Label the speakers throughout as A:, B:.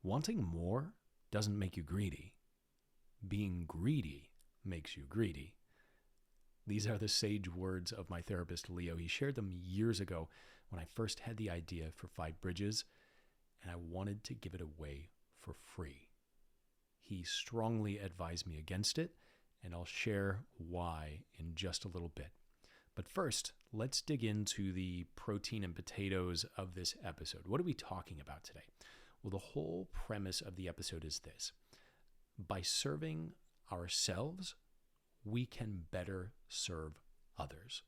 A: Wanting more doesn't make you greedy. Being greedy makes you greedy. These are the sage words of my therapist, Leo. He shared them years ago when I first had the idea for 5 Bridges, and I wanted to give it away for free. He strongly advised me against it, and I'll share why in just a little bit. But first, let's dig into the protein and potatoes of this episode. What are we talking about today? Well, the whole premise of the episode is this. By serving ourselves, we can better serve others.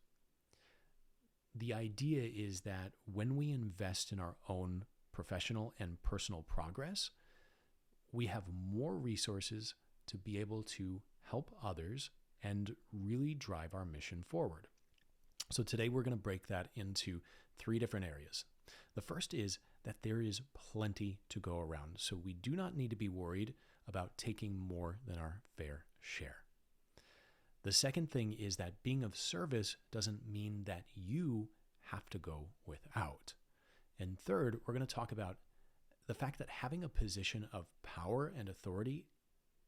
A: The idea is that when we invest in our own professional and personal progress, we have more resources to be able to help others and really drive our mission forward. So today we're going to break that into 3 different areas. The first is that there is plenty to go around, so we do not need to be worried about taking more than our fair share. The second thing is that being of service doesn't mean that you have to go without. And third, we're going to talk about the fact that having a position of power and authority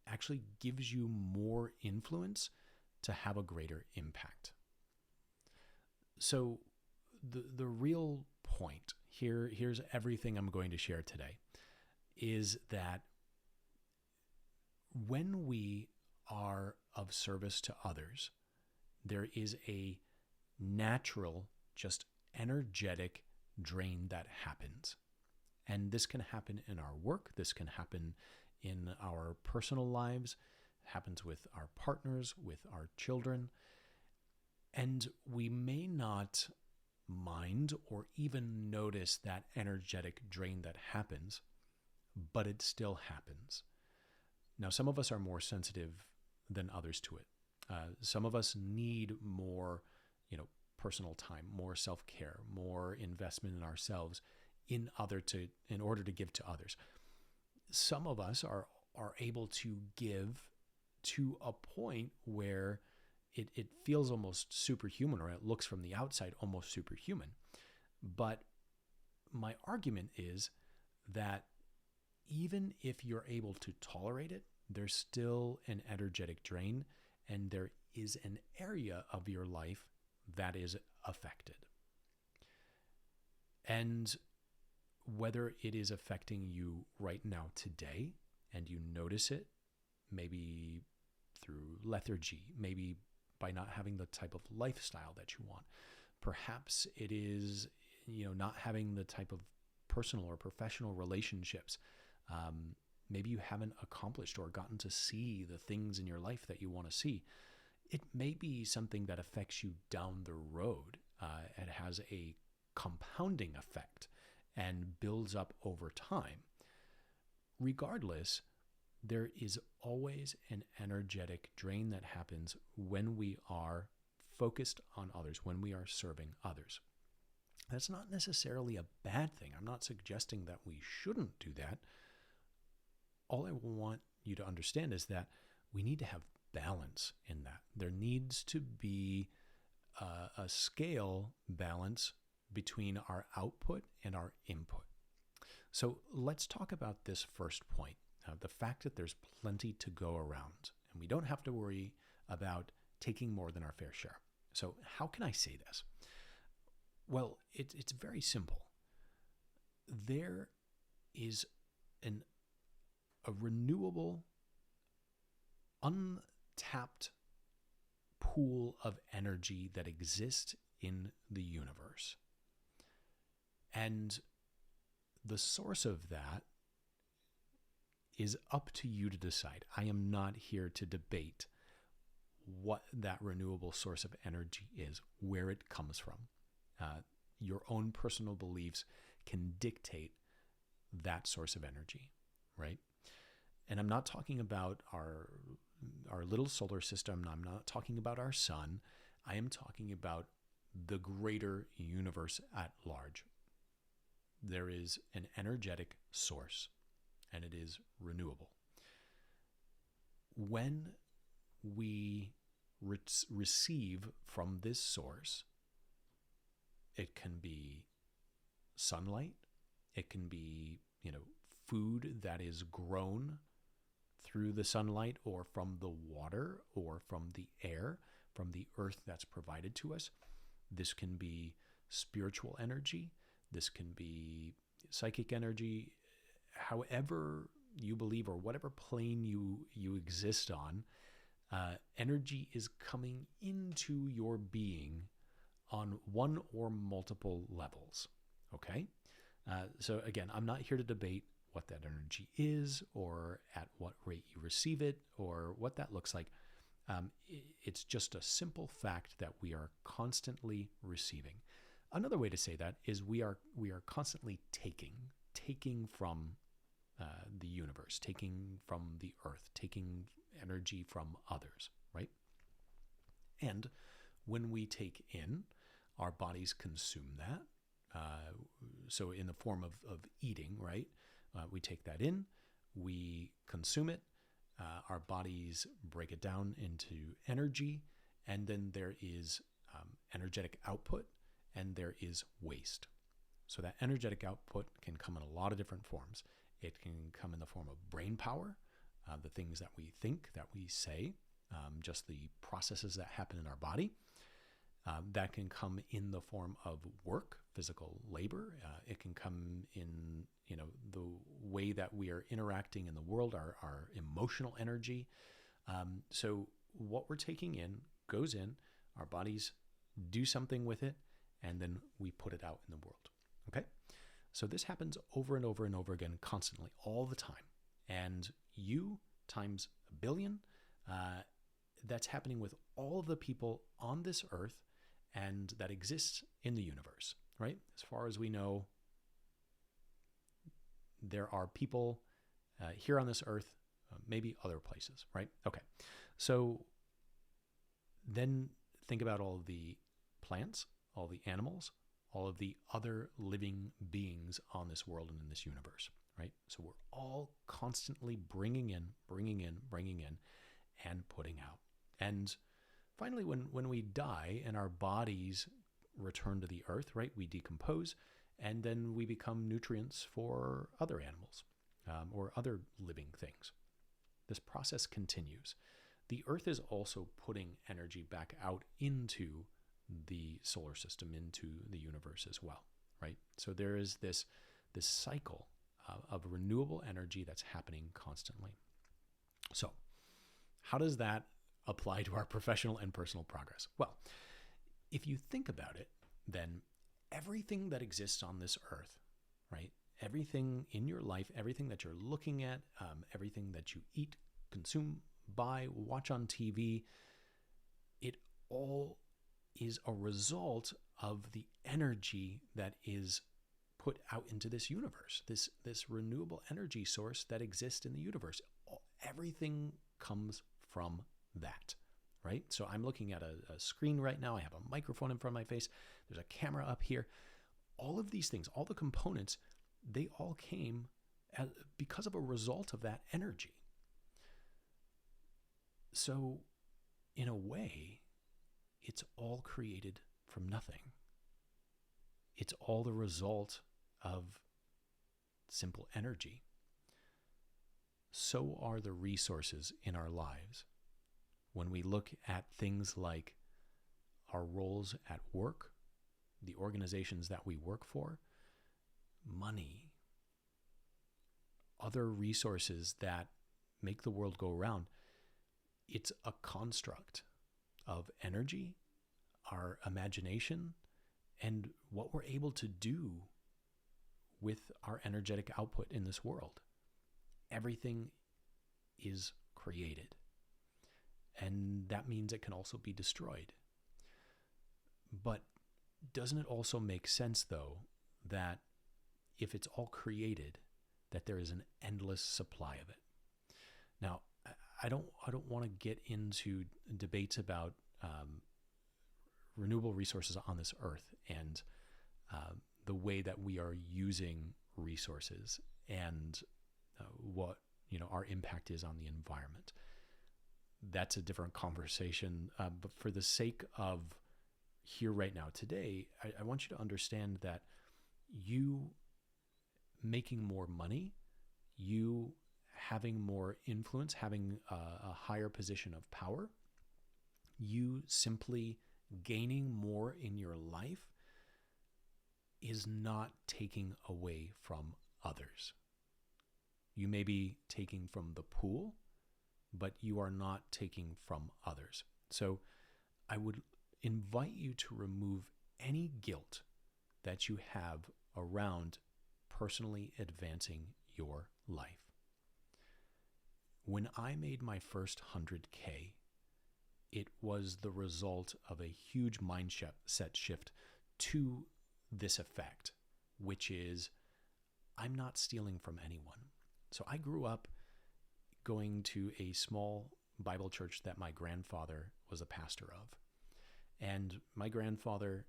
A: actually gives you more influence to have a greater impact. So the real point here's everything I'm going to share today, is that when we are of service to others, there is a natural, just energetic drain that happens. And this can happen in our work. This can happen in our personal lives. It happens with our partners, with our children. And we may not mind or even notice that energetic drain that happens, but it still happens. Now, some of us are more sensitive than others to it. Some of us need more, personal time, more self-care, more investment in ourselves in order to give to others. Some of us are able to give to a point where it feels almost superhuman, or it looks from the outside almost superhuman. But my argument is that even if you're able to tolerate it, there's still an energetic drain, and there is an area of your life that is affected. And whether it is affecting you right now today, and you notice it, maybe through lethargy, maybe by not having the type of lifestyle that you want. Perhaps it is, not having the type of personal or professional relationships. Maybe you haven't accomplished or gotten to see the things in your life that you want to see. It may be something that affects you down the road. It has a compounding effect and builds up over time. Regardless, there is always an energetic drain that happens when we are focused on others, when we are serving others. That's not necessarily a bad thing. I'm not suggesting that we shouldn't do that. All I want you to understand is that we need to have balance in that. There needs to be a scale balance between our output and our input. So let's talk about this first point. The fact that there's plenty to go around, and we don't have to worry about taking more than our fair share. So how can I say this? Well, it's very simple. There is a renewable, untapped pool of energy that exists in the universe. And the source of that is up to you to decide. I am not here to debate what that renewable source of energy is, where it comes from. Your own personal beliefs can dictate that source of energy, right? And I'm not talking about our little solar system. I'm not talking about our sun. I am talking about the greater universe at large. There is an energetic source, and it is renewable. When we receive from this source, it can be sunlight, it can be, food that is grown through the sunlight or from the water or from the air, from the earth that's provided to us. This can be spiritual energy. This can be psychic energy. However you believe or whatever plane you exist on, energy is coming into your being on one or multiple levels. Okay? So again, I'm not here to debate what that energy is or at what rate you receive it or what that looks like. It's just a simple fact that we are constantly receiving. Another way to say that is we are constantly taking from the universe, taking from the earth, taking energy from others, right? And when we take in, our bodies consume that. So in the form of eating, right? We take that in, we consume it, our bodies break it down into energy, and then there is energetic output, and there is waste. So that energetic output can come in a lot of different forms. It can come in the form of brain power, the things that we think, that we say, just the processes that happen in our body. That can come in the form of work, physical labor. It can come in, the way that we are interacting in the world, our emotional energy. So what we're taking in goes in, our bodies do something with it, and then we put it out in the world. Okay? So this happens over and over and over again, constantly, all the time. And you times a billion, that's happening with all of the people on this earth and that exists in the universe, right? As far as we know, there are people here on this earth, maybe other places, right? Okay. So then think about all of the plants, all the animals, all of the other living beings on this world and in this universe, right? So we're all constantly bringing in, and putting out. And finally, when we die and our bodies return to the earth, right, we decompose, and then we become nutrients for other animals or other living things. This process continues. The earth is also putting energy back out into the solar system, into the universe as well, right? So there is this cycle of renewable energy that's happening constantly. So how does that apply to our professional and personal progress? Well, if you think about it, then everything that exists on this earth, right? Everything in your life, everything that you're looking at, everything that you eat, consume, buy, watch on TV, it all is a result of the energy that is put out into this universe, this renewable energy source that exists in the universe. Everything comes from that, right? So I'm looking at a screen right now. I have a microphone in front of my face. There's a camera up here. All of these things, all the components, they all came because of a result of that energy. So in a way, it's all created from nothing. It's all the result of simple energy. So are the resources in our lives. When we look at things like our roles at work, the organizations that we work for, money, other resources that make the world go round, it's a construct of energy, our imagination, and what we're able to do with our energetic output in this world. Everything is created. And that means it can also be destroyed. But doesn't it also make sense, though, that if it's all created, that there is an endless supply of it? Now, I don't want to get into debates about renewable resources on this earth and the way that we are using resources and what our impact is on the environment. That's a different conversation. But for the sake of here right now today, I want you to understand that you making more money, you having more influence, having a higher position of power, you simply gaining more in your life is not taking away from others. You may be taking from the pool, but you are not taking from others. So I would invite you to remove any guilt that you have around personally advancing your life. When I made my first 100K, it was the result of a huge mindset shift to this effect, which is I'm not stealing from anyone. So I grew up going to a small Bible church that my grandfather was a pastor of. And my grandfather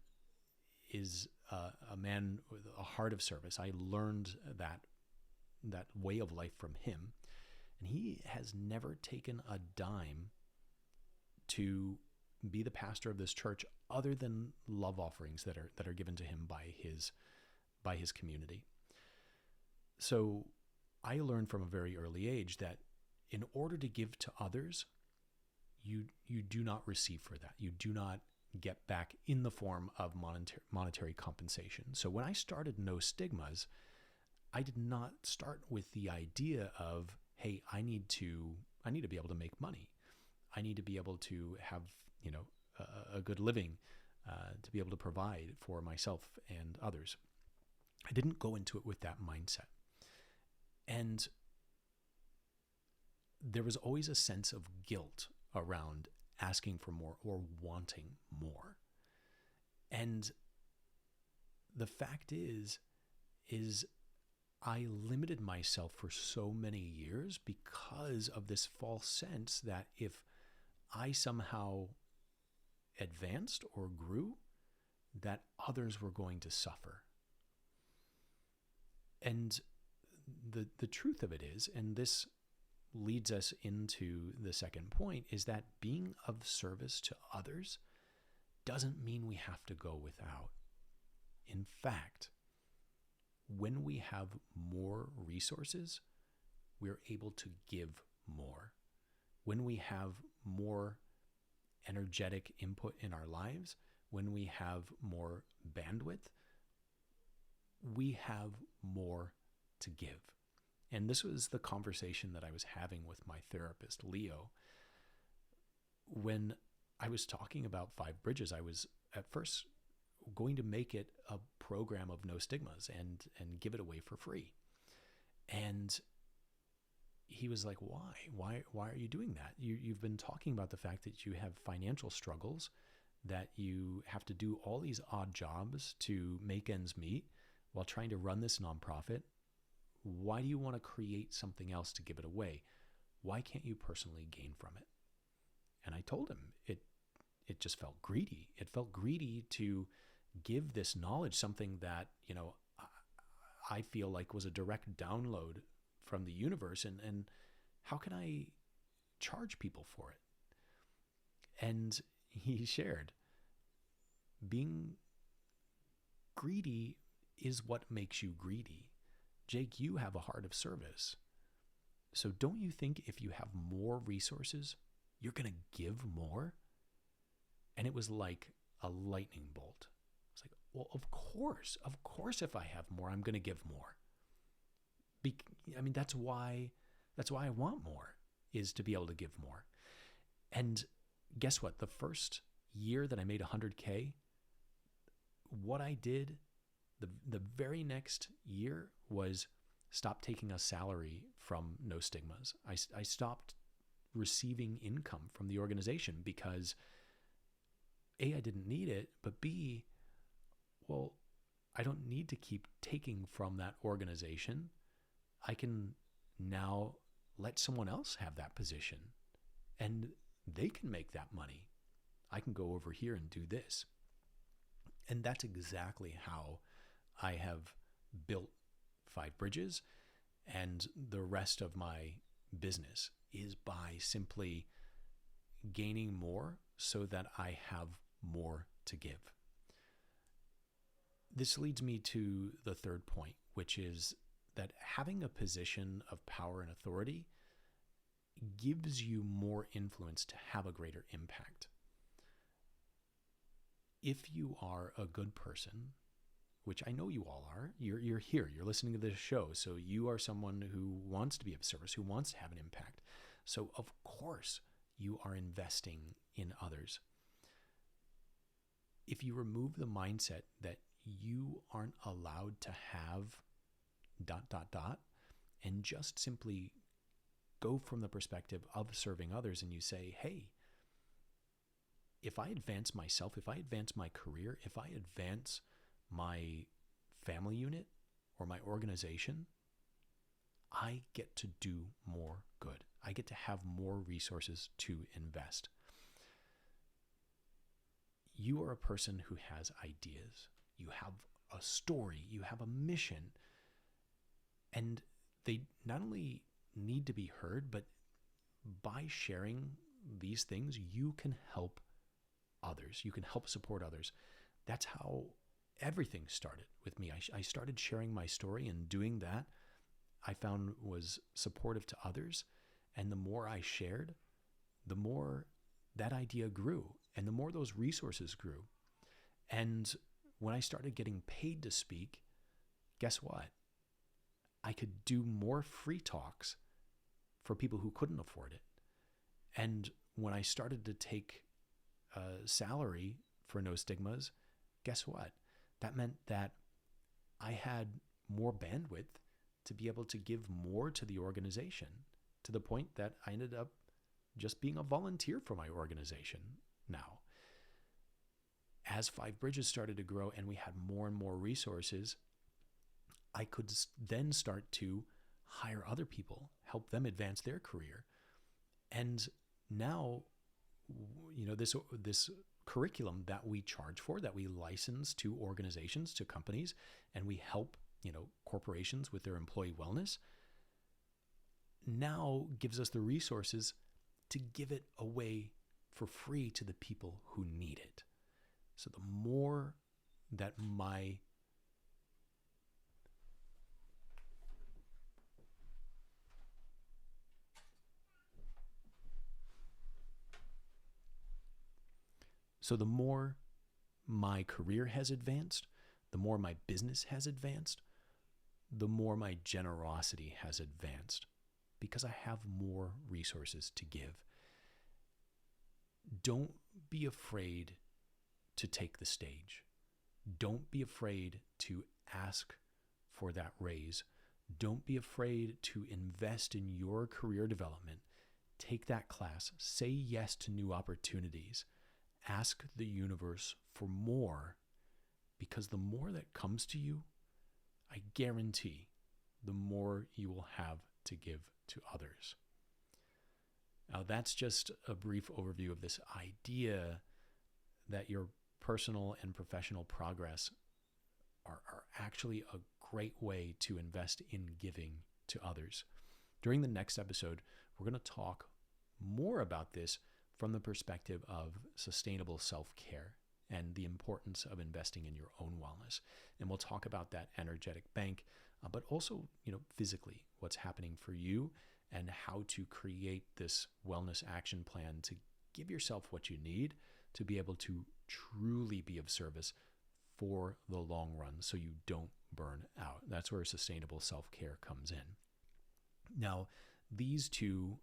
A: is a man with a heart of service. I learned that way of life from him. And he has never taken a dime to be the pastor of this church other than love offerings that are given to him by his community. So I learned from a very early age that in order to give to others, you do not receive for that. You do not get back in the form of monetary compensation. So when I started No Stigmas, I did not start with the idea of, hey, I need to be able to make money. I need to be able to have, a good living, to be able to provide for myself and others. I didn't go into it with that mindset. And there was always a sense of guilt around asking for more or wanting more. And the fact is I limited myself for so many years because of this false sense that if I somehow advanced or grew, that others were going to suffer. And the truth of it is, and this leads us into the second point, is that being of service to others doesn't mean we have to go without. In fact, when we have more resources, we're able to give more. When we have more energetic input in our lives, when we have more bandwidth, we have more to give. And this was the conversation that I was having with my therapist, Leo. When I was talking about Five Bridges, I was at first going to make it a program of No Stigmas and give it away for free. And he was like, why are you doing that? You've been talking about the fact that you have financial struggles, that you have to do all these odd jobs to make ends meet while trying to run this nonprofit. Why do you want to create something else to give it away? Why can't you personally gain from it? And I told him it just felt greedy. It felt greedy to give this knowledge, something that, I feel like was a direct download from the universe. And how can I charge people for it? And he shared, being greedy is what makes you greedy. Jake, you have a heart of service. So don't you think if you have more resources, you're going to give more? And it was like a lightning bolt. It's like, well, of course, if I have more, I'm going to give more. That's why I want more, is to be able to give more. And guess what? The first year that I made 100K, what I did the very next year was stop taking a salary from No Stigmas. I stopped receiving income from the organization because A, I didn't need it, but B, well, I don't need to keep taking from that organization. I can now let someone else have that position and they can make that money. I can go over here and do this. And that's exactly how I have built Five Bridges, and the rest of my business is by simply gaining more so that I have more to give. This leads me to the third point, which is that having a position of power and authority gives you more influence to have a greater impact. If you are a good person, which I know you all are, you're here, you're listening to this show, so you are someone who wants to be of service, who wants to have an impact. So of course you are investing in others. If you remove the mindset that you aren't allowed to have ... and just simply go from the perspective of serving others, and you say, hey, if I advance myself, if I advance my career, if I advance my family unit or my organization, I get to do more good. I get to have more resources to invest. You are a person who has ideas. You have a story. You have a mission. And they not only need to be heard, but by sharing these things, you can help others. You can help support others. That's how everything started with me. I started sharing my story, and doing that I found was supportive to others. And the more I shared, the more that idea grew, and the more those resources grew. And when I started getting paid to speak, guess what? I could do more free talks for people who couldn't afford it. And when I started to take a salary for No Stigmas, guess what? That meant that I had more bandwidth to be able to give more to the organization, to the point that I ended up just being a volunteer for my organization now. As Five Bridges started to grow and we had more and more resources, I could then start to hire other people, help them advance their career. And now, this curriculum that we charge for, that we license to organizations, to companies, and we help, corporations with their employee wellness, now gives us the resources to give it away for free to the people who need it. So the more that the more my career has advanced, the more my business has advanced, the more my generosity has advanced, because I have more resources to give. Don't be afraid to take the stage. Don't be afraid to ask for that raise. Don't be afraid to invest in your career development. Take that class. Say yes to new opportunities. Ask the universe for more, because the more that comes to you, I guarantee the more you will have to give to others. Now, that's just a brief overview of this idea that your personal and professional progress are actually a great way to invest in giving to others. During the next episode, we're going to talk more about this from the perspective of sustainable self-care and the importance of investing in your own wellness. And we'll talk about that energetic bank, but also, physically, what's happening for you and how to create this wellness action plan to give yourself what you need to be able to truly be of service for the long run so you don't burn out. That's where sustainable self-care comes in. Now, these two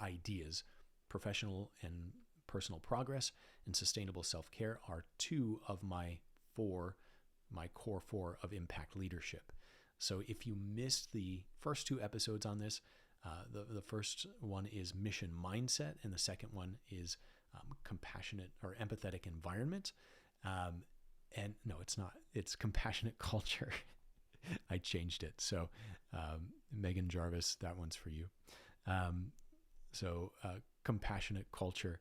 A: ideas, professional and personal progress and sustainable self-care, are two of my core four of impact leadership. So if you missed the first two episodes on this, the first one is mission mindset, and the second one is compassionate or empathetic environment. And no, it's not. It's compassionate culture. I changed it. So Megan Jarvis, that one's for you. Compassionate culture.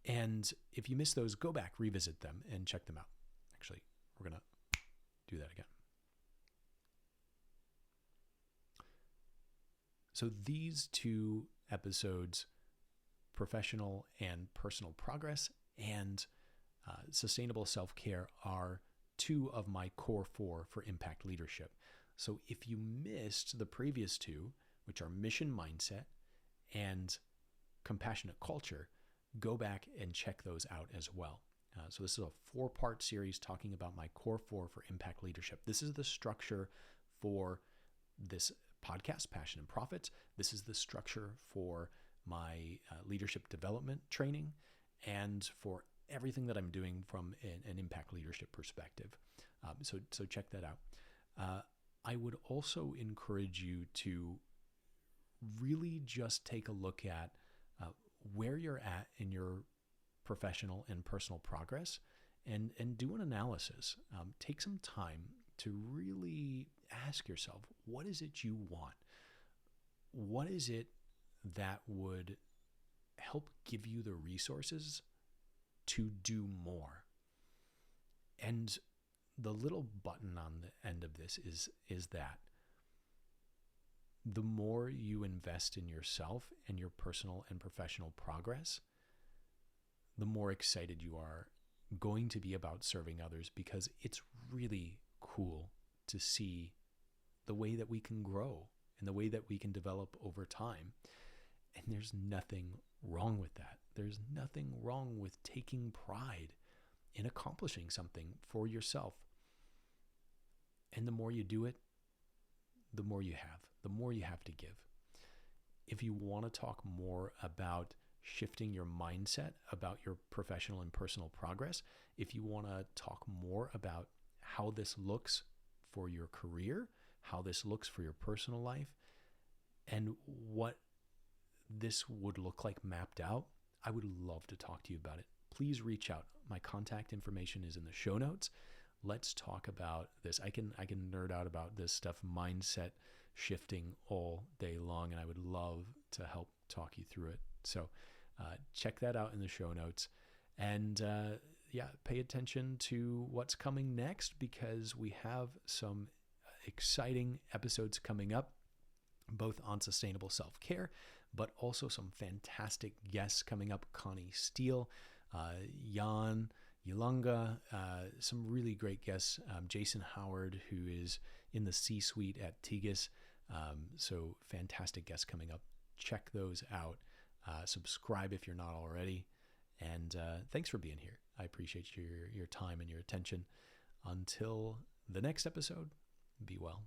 A: And if you missed those, go back, revisit them, and check them out. Actually, we're going to do that again. So these two episodes, professional and personal progress and sustainable self-care, are 2 of my core 4 for impact leadership. So if you missed the previous 2, which are mission mindset and compassionate culture, go back and check those out as well. So this is a 4-part series talking about my core 4 for impact leadership. This is the structure for this podcast, Passion and Profits. This is the structure for my leadership development training and for everything that I'm doing from an impact leadership perspective. So check that out. I would also encourage you to really just take a look at where you're at in your professional and personal progress and do an analysis. Take some time to really ask yourself, what is it you want? What is it that would help give you the resources to do more? And the little button on the end of this is that the more you invest in yourself and your personal and professional progress, the more excited you are going to be about serving others, because it's really cool to see the way that we can grow and the way that we can develop over time. And there's nothing wrong with that. There's nothing wrong with taking pride in accomplishing something for yourself. And the more you do it, the more you have to give. If you want to talk more about shifting your mindset about your professional and personal progress, if you want to talk more about how this looks for your career, how this looks for your personal life, and what this would look like mapped out, I would love to talk to you about it. Please reach out. My contact information is in the show notes. Let's talk about this. I can nerd out about this stuff, mindset shifting, all day long, and I would love to help talk you through it. So check that out in the show notes. And pay attention to what's coming next, because we have some exciting episodes coming up, both on sustainable self-care, but also some fantastic guests coming up. Connie Steele, Jan Yulunga, some really great guests. Jason Howard, who is in the C-suite at Tegas. So fantastic guests coming up. Check those out. Subscribe if you're not already. And thanks for being here. I appreciate your time and your attention. Until the next episode, be well.